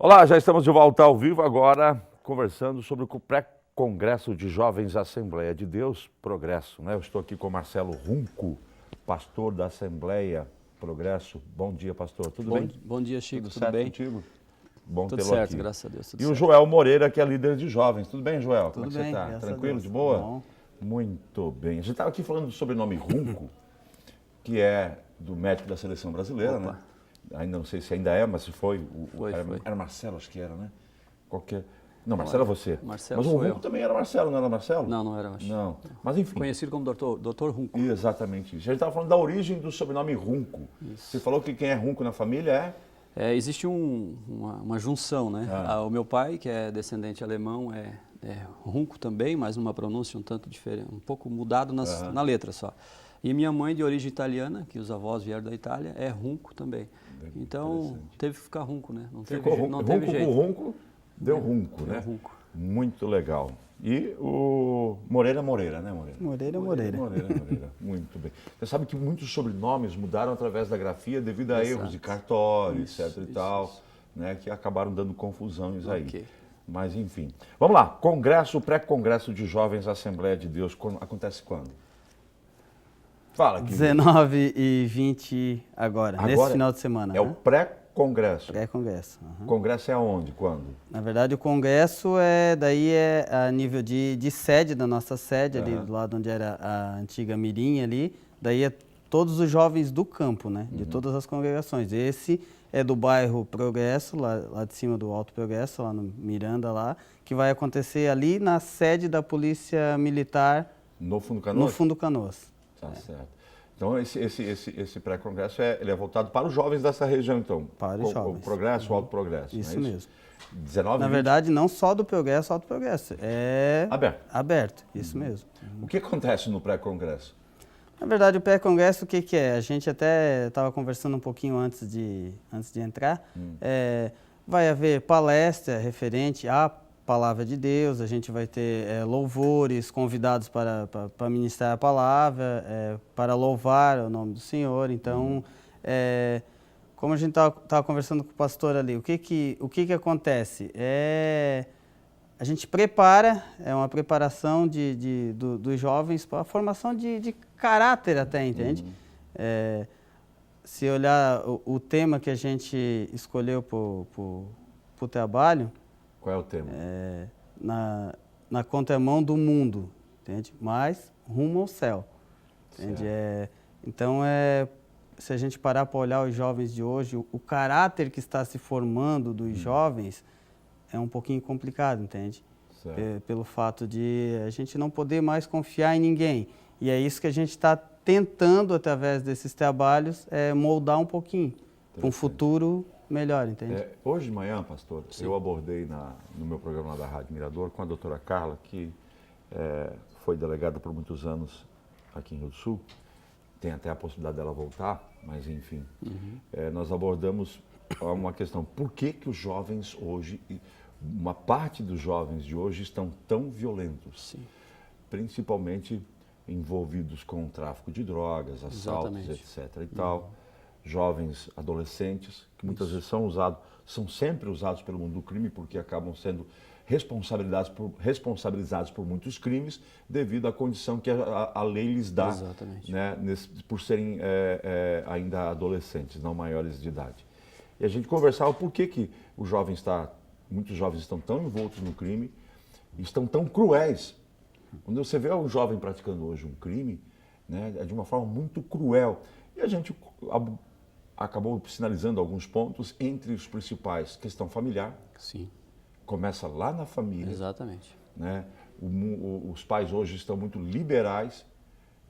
Olá, já estamos de volta ao vivo agora, conversando sobre o pré-congresso de Jovens Assembleia de Deus, Progresso, né? Eu estou aqui com o Marcelo Runco, pastor da Assembleia Progresso. Bom dia, pastor. Tudo bem? Bom dia, Chico. Tudo Tudo certo bem? contigo? Bom Tudo tê-lo certo, aqui. graças a Deus. Tudo E o certo. Joel Moreira, que é líder de jovens. Tudo bem, Joel? Como é Tudo que você bem, está? graças a Tranquilo, Deus. de boa? Bom. Muito bem. A gente estava aqui falando do sobrenome Runco, que é do médico da seleção brasileira, Opa. né? Ainda não sei se ainda é, mas se foi. Foi. Era Marcelo, acho que era, né? Qualquer... Não, Marcelo é você. Marcelo Mas o sou Runco eu. também era Marcelo, não era Marcelo? Não era, acho. Não. Mas enfim. Conhecido como Dr. Runco. Exatamente isso. A gente estava falando da origem do sobrenome Runco. Você falou que quem é Runco na família é... Existe uma junção, né? O meu pai, que é descendente alemão, é Runco também, mas numa pronúncia um tanto diferente, um pouco mudado na letra só. E minha mãe, de origem italiana, que os avós vieram da Itália, é Runco também. Então, teve que ficar Runco, né? Não teve jeito. Runco deu Runco, né? Runco. Muito legal. E o Moreira, né, Moreira? Moreira. Muito bem. Você sabe que muitos sobrenomes mudaram através da grafia devido a erros de cartório, etc e tal, né, que acabaram dando confusões aí. Ok. Mas, enfim. Vamos lá. Congresso, pré-congresso de Jovens Assembleia de Deus. Acontece quando? Fala aqui. 19 e 20 agora, nesse final de semana. É o pré-congresso. Pré-congresso. Congresso é aonde? Quando? Na verdade, o congresso é a nível de sede, da nossa sede, ali do lado onde era a antiga Mirim ali. Daí é todos os jovens do campo, né? De todas as congregações. Esse é do bairro Progresso, lá de cima do Alto Progresso, lá no Miranda, lá, que vai acontecer ali na sede da Polícia Militar. No Fundo Canoas? No Fundo Canoas. Tá certo. Então, esse pré-congresso ele é voltado para os jovens dessa região, então? Para os jovens. O Progresso, o Alto Progresso, Isso não é mesmo. 19, Na 20? verdade, não só do Progresso, Alto Progresso. É aberto. Isso mesmo. O que acontece no pré-congresso? Na verdade, o pré-congresso, o que é? A gente até estava conversando um pouquinho antes de entrar. Vai haver palestra referente à Palavra de Deus, a gente vai ter louvores, convidados para ministrar a palavra, para louvar o nome do Senhor. Então, como a gente estava conversando com o pastor ali, o que acontece? A gente prepara, é uma preparação dos jovens para a formação de caráter até, entende? Se olhar o tema que a gente escolheu para o trabalho... Qual é o tema? Na contramão do mundo, entende? Mas rumo ao céu, entende? Então, se a gente parar para olhar os jovens de hoje, o caráter que está se formando dos jovens é um pouquinho complicado, entende? Pelo fato de a gente não poder mais confiar em ninguém. E é isso que a gente está tentando, através desses trabalhos, moldar um pouquinho para um futuro melhor, entende? Hoje de manhã, pastor, eu abordei no meu programa lá da Rádio Mirador com a doutora Carla, que foi delegada por muitos anos aqui em Rio do Sul. Tem até a possibilidade dela voltar, mas enfim. Nós abordamos uma questão. Por que os jovens hoje, uma parte dos jovens de hoje estão tão violentos? Sim. Principalmente envolvidos com o tráfico de drogas, assaltos, etc. e tal. Jovens adolescentes, que muitas vezes são sempre usados pelo mundo do crime, porque acabam sendo responsabilizados por muitos crimes, devido à condição que a lei lhes dá, né, por serem ainda adolescentes, não maiores de idade. E a gente conversava por que muitos jovens estão tão envoltos no crime, estão tão cruéis. Quando você vê um jovem praticando hoje um crime, né, é de uma forma muito cruel. E a gente acabou sinalizando alguns pontos, entre os principais, questão familiar. Sim. Começa lá na família. Exatamente. Né? Os pais hoje estão muito liberais.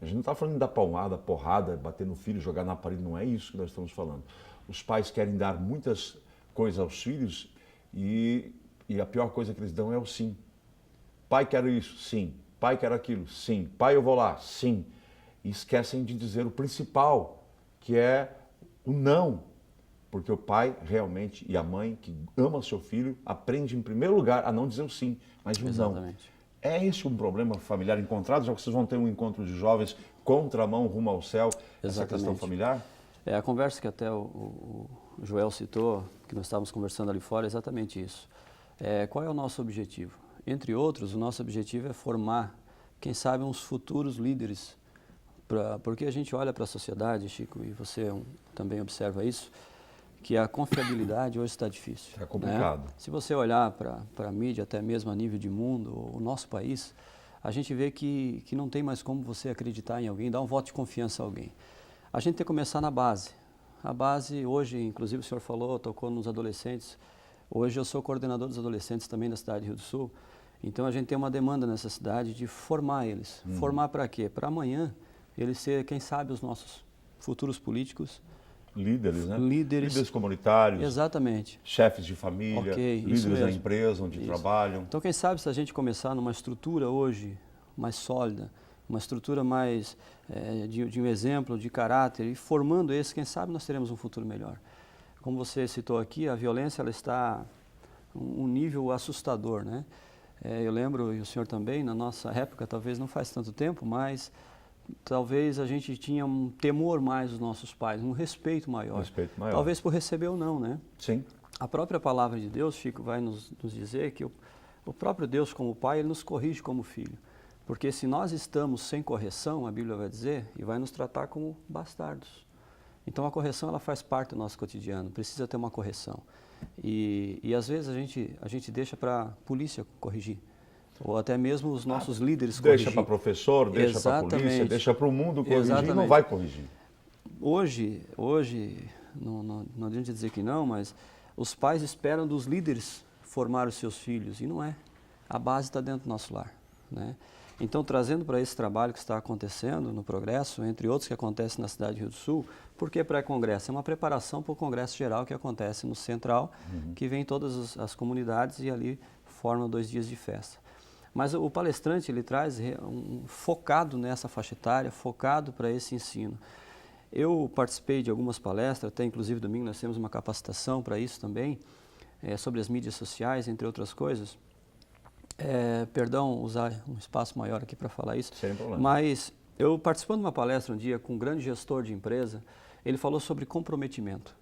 A gente não está falando da palmada, porrada, bater no filho, jogar na parede, não é isso que nós estamos falando. Os pais querem dar muitas coisas aos filhos e a pior coisa que eles dão é o sim. Pai, quero isso, sim. Pai, quero aquilo, sim. Pai, eu vou lá, sim. E esquecem de dizer o principal, que é o não. Porque o pai realmente e a mãe que ama seu filho aprende em primeiro lugar a não dizer o sim, mas o não. É esse um problema familiar encontrado, já que vocês vão ter um encontro de jovens contramão rumo ao céu, essa questão familiar? A conversa que até o Joel citou, que nós estávamos conversando ali fora, é exatamente isso. Qual é o nosso objetivo? Entre outros, o nosso objetivo é formar, quem sabe, uns futuros líderes. Porque a gente olha para a sociedade, Chico, e você também observa isso, que a confiabilidade hoje está difícil. Está complicado. Né? Se você olhar para a mídia, até mesmo a nível de mundo, o nosso país, a gente vê que não tem mais como você acreditar em alguém, dar um voto de confiança a alguém. A gente tem que começar na base. A base hoje, inclusive o senhor falou, tocou nos adolescentes. Hoje eu sou coordenador dos adolescentes também da cidade de Rio do Sul. Então a gente tem uma demanda nessa cidade de formar eles. Formar para quê? Para amanhã eles ser, quem sabe, os nossos futuros políticos. Líderes, né? Líderes comunitários. Exatamente. Chefes de família, líderes da empresa onde trabalham. Então quem sabe se a gente começar numa estrutura hoje mais sólida, uma estrutura mais de um exemplo, de caráter, e formando esse, quem sabe nós teremos um futuro melhor. Como você citou aqui, a violência ela está um nível assustador, né? Eu lembro, e o senhor também, na nossa época, talvez não faz tanto tempo, mas talvez a gente tinha um temor mais dos nossos pais, um respeito maior. Respeito maior. Talvez por receber ou não, né? Sim. A própria palavra de Deus, Chico, vai nos dizer que o próprio Deus como Pai, Ele nos corrige como Filho. Porque se nós estamos sem correção, a Bíblia vai dizer, e vai nos tratar como bastardos. Então a correção ela faz parte do nosso cotidiano, precisa ter uma correção. E às vezes a gente deixa para a polícia corrigir, ou até mesmo os nossos líderes corrigir. Deixa para professor, deixa para a polícia, deixa para o mundo corrigir e não vai corrigir. Hoje não adianta dizer que não, mas os pais esperam dos líderes formar os seus filhos, e não é. A base está dentro do nosso lar, né? Então, trazendo para esse trabalho que está acontecendo no Progresso, entre outros que acontece na cidade de Rio do Sul, por que pré-congresso? É uma preparação para o Congresso Geral que acontece no Central, que vem todas as comunidades e ali formam 2 dias de festa. Mas o palestrante, ele traz focado nessa faixa etária, focado para esse ensino. Eu participei de algumas palestras, até inclusive domingo nós temos uma capacitação para isso também, sobre as mídias sociais, entre outras coisas. Perdão usar um espaço maior aqui para falar isso, sem problema. Mas eu participando de uma palestra um dia com um grande gestor de empresa, ele falou sobre comprometimento.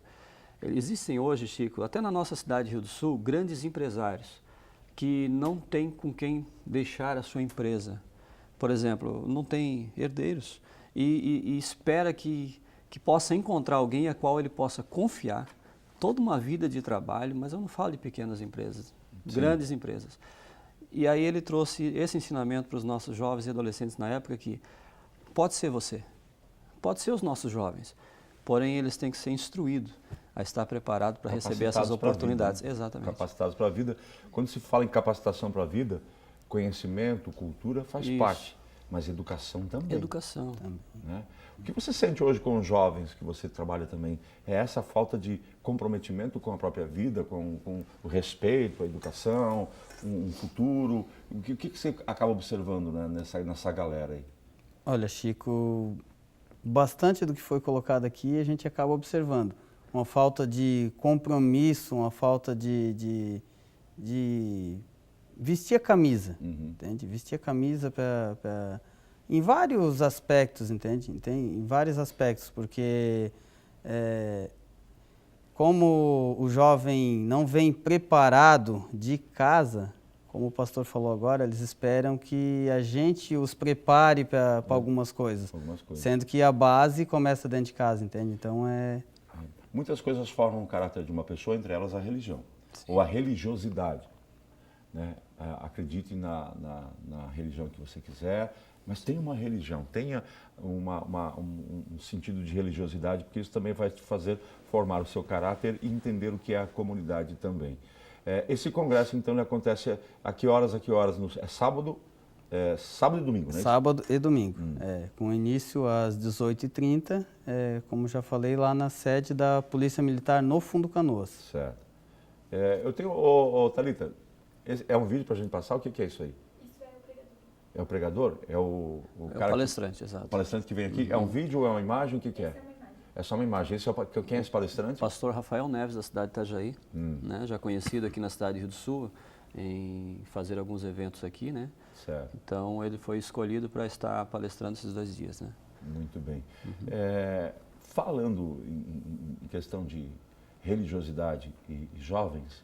Existem hoje, Chico, até na nossa cidade de Rio do Sul, grandes empresários que não têm com quem deixar a sua empresa. Por exemplo, não tem herdeiros e espera que possa encontrar alguém a qual ele possa confiar toda uma vida de trabalho, mas eu não falo de pequenas empresas, grandes empresas. E aí ele trouxe esse ensinamento para os nossos jovens e adolescentes na época que pode ser você, pode ser os nossos jovens, porém eles têm que ser instruídos a estar preparados para receber essas oportunidades. Vida, né? Exatamente. Capacitados para a vida. Quando se fala em capacitação para a vida, conhecimento, cultura faz parte, mas educação também. Educação. Né? O que você sente hoje com os jovens, que você trabalha também, é essa falta de comprometimento com a própria vida, com o respeito, a educação, um futuro? O que você acaba observando, né, nessa galera aí? Olha, Chico, bastante do que foi colocado aqui a gente acaba observando. Uma falta de compromisso, uma falta de vestir a camisa, entende? Vestir a camisa em vários aspectos, entende? Em vários aspectos, porque como o jovem não vem preparado de casa, como o pastor falou agora, eles esperam que a gente os prepare para algumas coisas, sendo que a base começa dentro de casa, entende? Então Muitas coisas formam o caráter de uma pessoa, entre elas a religião, ou a religiosidade, né? Acredite na religião que você quiser, mas tenha uma religião, tenha um sentido de religiosidade, porque isso também vai te fazer formar o seu caráter e entender o que é a comunidade também. Esse congresso, então, ele acontece a que horas? É sábado? Sábado e domingo, né? Sábado e domingo, com início às 18h30, como já falei, lá na sede da Polícia Militar no Fundo Canoas. Certo. Eu tenho, Thalita, é um vídeo para a gente passar? O que é isso aí? Isso é o pregador. É o pregador? É o cara o palestrante, exato. O palestrante que vem aqui. É um vídeo ou é uma imagem? O que é? É só uma imagem. Quem é esse palestrante? Pastor Rafael Neves, da cidade de Itajaí, né, já conhecido aqui na cidade de Rio do Sul, em fazer alguns eventos aqui, né? Certo. Então ele foi escolhido para estar palestrando esses 2 dias, né? Muito bem. Falando em questão de religiosidade e jovens,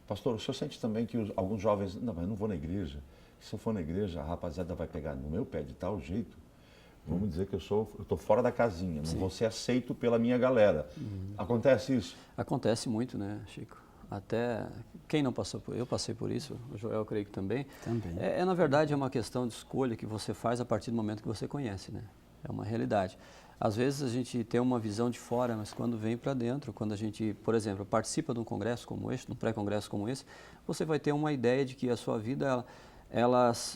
pastor, o senhor sente também que alguns jovens, não, mas eu não vou na igreja. Se eu for na igreja, a rapaziada vai pegar no meu pé de tal jeito, vamos dizer que eu estou fora da casinha, não vou ser aceito pela minha galera. Acontece isso? Acontece muito, né, Chico? Até quem não passou por... Eu passei por isso, o Joel eu creio que também. Na verdade, é uma questão de escolha que você faz a partir do momento que você conhece, né? É uma realidade. Às vezes a gente tem uma visão de fora, mas quando vem para dentro, quando a gente, por exemplo, participa de um congresso como este, de um pré-congresso como esse, você vai ter uma ideia de que a sua vida,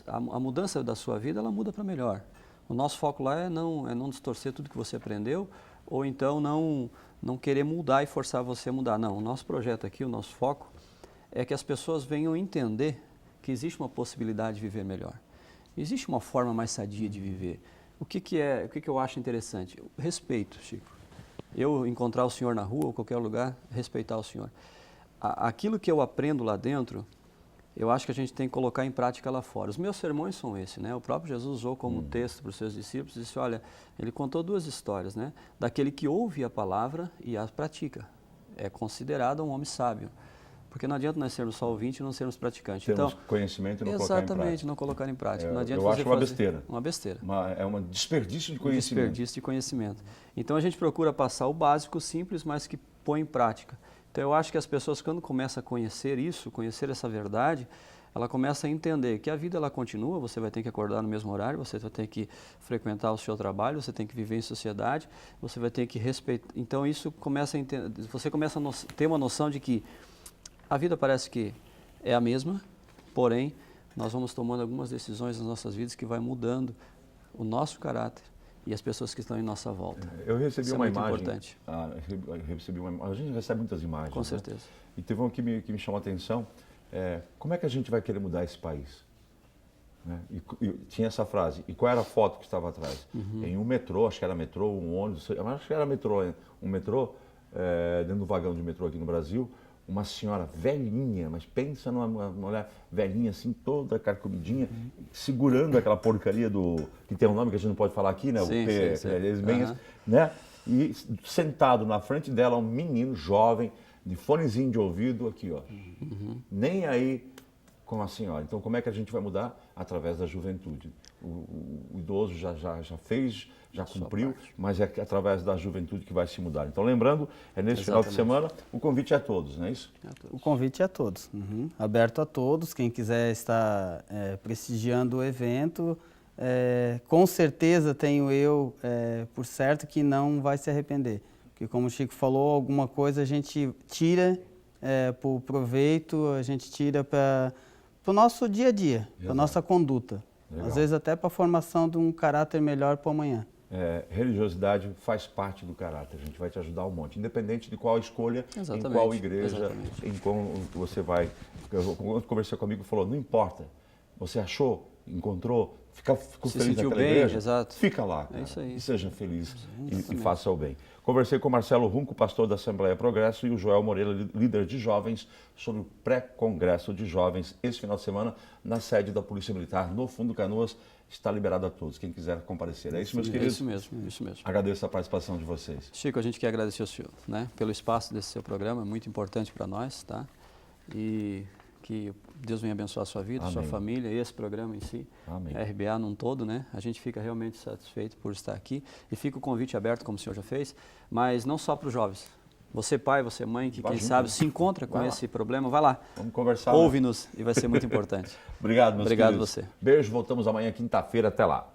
a mudança da sua vida, ela muda para melhor. O nosso foco lá é não distorcer tudo que você aprendeu, ou então não querer mudar e forçar você a mudar. Não, o nosso projeto aqui, o nosso foco, é que as pessoas venham entender que existe uma possibilidade de viver melhor. Existe uma forma mais sadia de viver. O que eu acho interessante? Respeito, Chico. Eu encontrar o senhor na rua ou qualquer lugar, respeitar o senhor. Aquilo que eu aprendo lá dentro, eu acho que a gente tem que colocar em prática lá fora. Os meus sermões são esses, né? O próprio Jesus usou como texto para os seus discípulos, disse, olha, ele contou 2 histórias, né? Daquele que ouve a palavra e a pratica. É considerado um homem sábio. Porque não adianta nós sermos só ouvintes e não sermos praticantes. Temos então, conhecimento e não colocar em prática. Exatamente, não colocar em prática. Não adianta eu acho uma besteira. Uma besteira. É um desperdício de conhecimento. Desperdício de conhecimento. Então a gente procura passar o básico simples, mas que põe em prática. Então eu acho que as pessoas, quando começam a conhecer isso, conhecer essa verdade, ela começa a entender que a vida ela continua, você vai ter que acordar no mesmo horário, você vai ter que frequentar o seu trabalho, você tem que viver em sociedade, você vai ter que respeitar. Então isso começa a entender, você começa a ter uma noção de que a vida parece que é a mesma, porém nós vamos tomando algumas decisões nas nossas vidas que vai mudando o nosso caráter e as pessoas que estão em nossa volta. Eu recebi Isso uma é muito imagem. Importante. A gente recebe muitas imagens. Com né? certeza. E teve uma que me chamou a atenção. Como é que a gente vai querer mudar esse país? Né? E tinha essa frase. E qual era a foto que estava atrás? Em um metrô, acho que era metrô, um ônibus, acho que era metrô, um metrô, dentro do vagão de metrô aqui no Brasil, uma senhora velhinha, mas pensa numa mulher velhinha assim, toda carcomidinha, segurando aquela porcaria que tem um nome que a gente não pode falar aqui, né? Sim, o P, sim. né? E sentado na frente dela um menino jovem, de fonezinho de ouvido aqui, ó. Nem aí com a senhora. Então, como é que a gente vai mudar? Através da juventude. O idoso já fez, já cumpriu, mas é através da juventude que vai se mudar. Então, lembrando, nesse final de semana, o convite é a todos, não é isso? O convite é a todos, aberto a todos. Quem quiser estar prestigiando o evento, com certeza tenho eu por certo que não vai se arrepender. Porque, como o Chico falou, alguma coisa a gente tira para o proveito, a gente tira para o nosso dia a dia, para a nossa conduta. Legal. Às vezes até para a formação de um caráter melhor para o amanhã. Religiosidade faz parte do caráter, a gente vai te ajudar um monte, independente de qual escolha, Exatamente. em qual igreja, Exatamente. em qual você vai. Quando conversou comigo, falou, não importa, você achou, encontrou, ficou Se feliz sentiu naquela bem, igreja, exato. fica lá, cara, isso aí. e seja feliz e Exatamente. faça o bem. Conversei com Marcelo Runco, pastor da Assembleia Progresso, e o Joel Moreira, líder de jovens, sobre o pré-congresso de jovens, esse final de semana, na sede da Polícia Militar, no Fundo Canoas. Está liberado a todos, quem quiser comparecer. É isso, meus queridos? Isso mesmo. Agradeço a participação de vocês. Chico, a gente quer agradecer ao senhor, né, pelo espaço desse seu programa, é muito importante para nós, tá? E que Deus venha abençoar a sua vida, Amém. sua família, esse programa em si, Amém. a RBA num todo, né? A gente fica realmente satisfeito por estar aqui e fica o convite aberto, como o senhor já fez, mas não só para os jovens. Você pai, você mãe, que quem sabe se encontra com esse problema, vai lá. Vamos conversar. Ouve-nos e vai ser muito importante. Obrigado, meus Obrigado queridos. você. Beijo, voltamos amanhã, quinta-feira. Até lá.